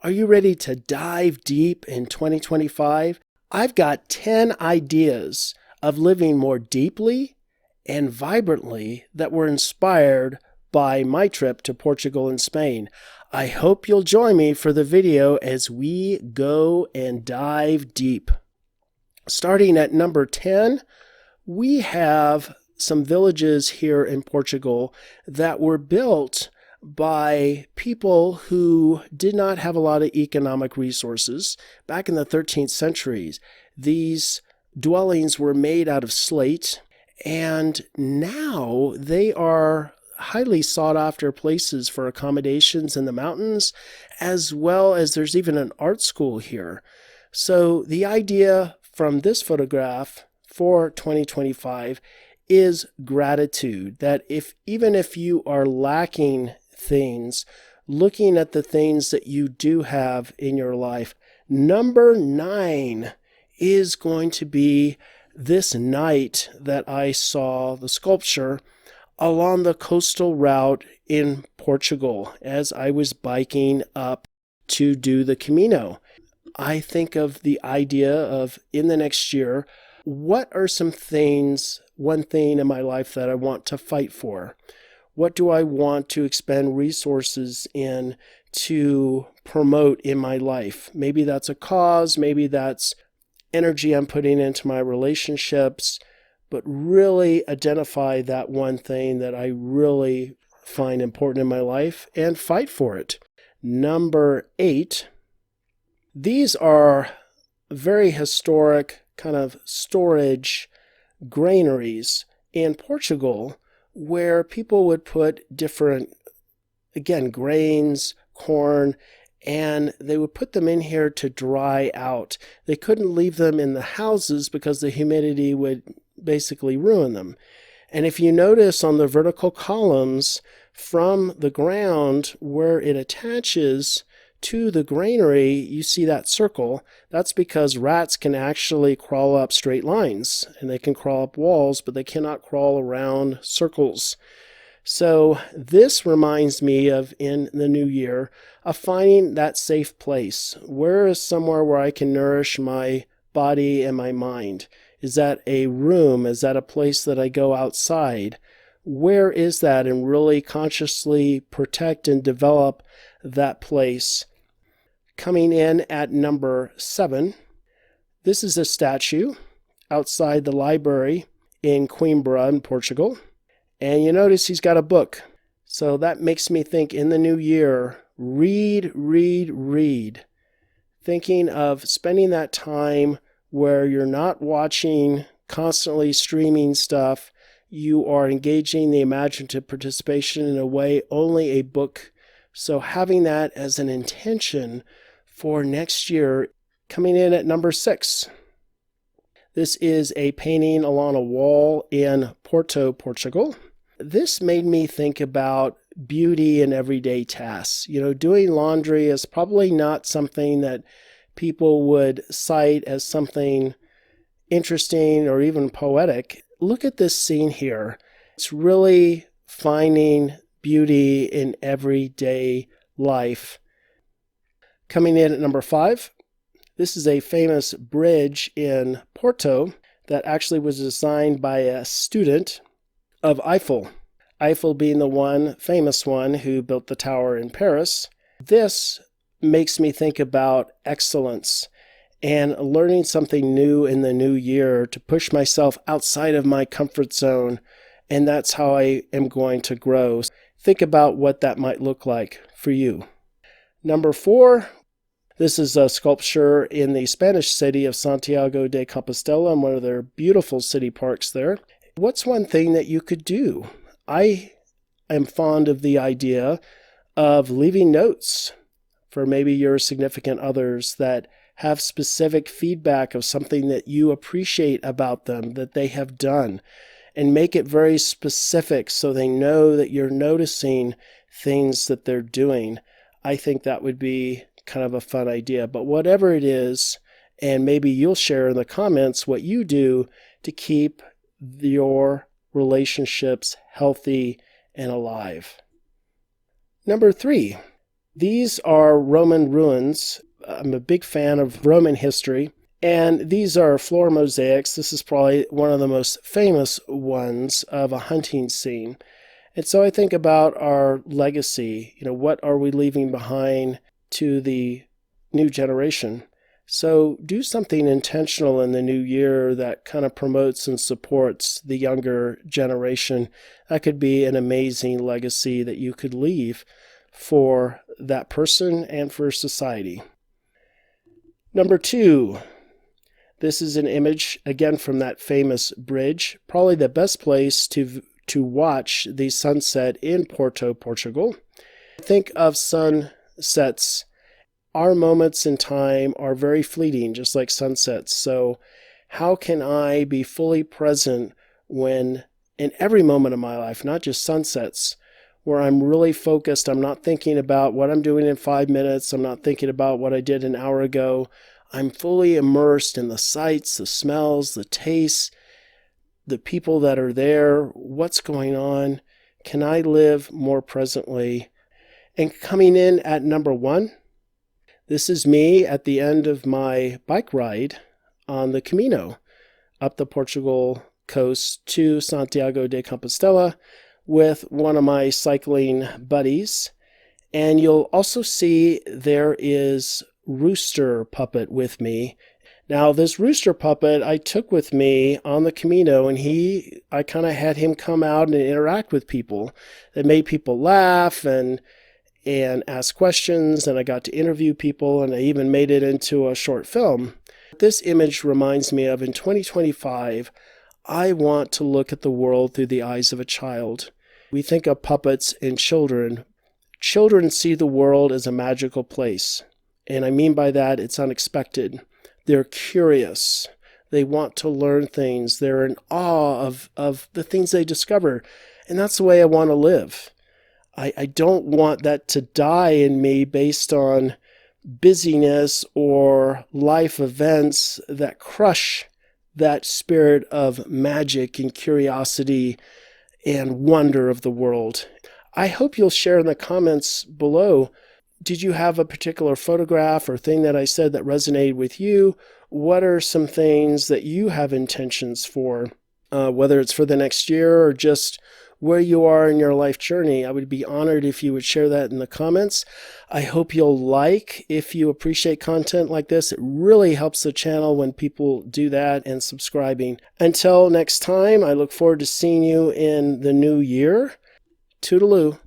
Are you ready to dive deep in 2025? I've got 10 ideas of living more deeply and vibrantly that were inspired by my trip to Portugal and Spain. I hope you'll join me for the video as we go and dive deep. Starting at number 10, we have some villages here in Portugal that were built by people who did not have a lot of economic resources. Back in the 13th century, these dwellings were made out of slate, and now they are highly sought after places for accommodations in the mountains, as well as there's even an art school here. So the idea from this photograph for 2025 is gratitude, that even if you are lacking things, looking at the things that you do have in your life. Number 9 is going to be this night that I saw the sculpture along the coastal route in Portugal as I was biking up to do the Camino. I think of the idea of, in the next year, what are some things, one thing in my life that I want to fight for? What do I want to expend resources in to promote in my life? Maybe that's a cause, maybe that's energy I'm putting into my relationships, but really identify that one thing that I really find important in my life and fight for it. Number 8, these are very historic kind of storage granaries in Portugal, where people would put different, again, grains, corn, and they would put them in here to dry out. They couldn't leave them in the houses because the humidity would basically ruin them. And if you notice on the vertical columns from the ground where it attaches to the granary, you see that circle. That's because rats can actually crawl up straight lines, and they can crawl up walls, but they cannot crawl around circles. So this reminds me of, in the new year, of finding that safe place. Where is somewhere where I can nourish my body and my mind? Is that a room? Is that a place that I go outside? Where is that? And really consciously protect and develop that place. Coming in at number 7, this is a statue outside the library in Coimbra in Portugal. And you notice he's got a book. So that makes me think, in the new year, read. Thinking of spending that time where you're not watching constantly streaming stuff. You are engaging the imaginative participation in a way only a book. So having that as an intention for next year. Coming in at number 6. This is a painting along a wall in Porto, Portugal. This made me think about beauty in everyday tasks. Doing laundry is probably not something that people would cite as something interesting or even poetic. Look at this scene here. It's really finding beauty in everyday life. Coming in at number 5, this is a famous bridge in Porto that actually was designed by a student of Eiffel. Eiffel being the one, famous one, who built the tower in Paris. This makes me think about excellence and learning something new in the new year to push myself outside of my comfort zone, and that's how I am going to grow. Think about what that might look like for you. Number 4, this is a sculpture in the Spanish city of Santiago de Compostela, in one of their beautiful city parks there. What's one thing that you could do? I am fond of the idea of leaving notes for maybe your significant others that have specific feedback of something that you appreciate about them, that they have done, and make it very specific so they know that you're noticing things that they're doing. I think that would be kind of a fun idea. But whatever it is, and maybe you'll share in the comments what you do to keep your relationships healthy and alive. Number 3, These are Roman ruins. I'm a big fan of Roman history. And these are floor mosaics. This is probably one of the most famous ones of a hunting scene. And so I think about our legacy. What are we leaving behind to the new generation? So do something intentional in the new year that kind of promotes and supports the younger generation. That could be an amazing legacy that you could leave for that person and for society. Number 2. This is an image, again, from that famous bridge. Probably the best place to watch the sunset in Porto, Portugal. Think of sunsets. Our moments in time are very fleeting, just like sunsets. So how can I be fully present when, in every moment of my life, not just sunsets, where I'm really focused, I'm not thinking about what I'm doing in 5 minutes, I'm not thinking about what I did an hour ago. I'm fully immersed in the sights, the smells, the tastes, the people that are there, what's going on. Can I live more presently? And coming in at number 1, this is me at the end of my bike ride on the Camino up the Portugal coast to Santiago de Compostela with one of my cycling buddies. And you'll also see there is Rooster Puppet with me. Now, this Rooster Puppet I took with me on the Camino, and I kind of had him come out and interact with people. It made people laugh and ask questions, and I got to interview people, and I even made it into a short film. This image reminds me of, in 2025, I want to look at the world through the eyes of a child. We think of puppets and children. Children see the world as a magical place. And I mean by that, it's unexpected. They're curious. They want to learn things. They're in awe of the things they discover. And that's the way I want to live. I don't want that to die in me based on busyness or life events that crush that spirit of magic and curiosity and wonder of the world. I hope you'll share in the comments below. Did you have a particular photograph or thing that I said that resonated with you? What are some things that you have intentions for, whether it's for the next year or just where you are in your life journey? I would be honored if you would share that in the comments. I hope you'll like if you appreciate content like this. It really helps the channel when people do that, and subscribing. Until next time, I look forward to seeing you in the new year. Toodaloo.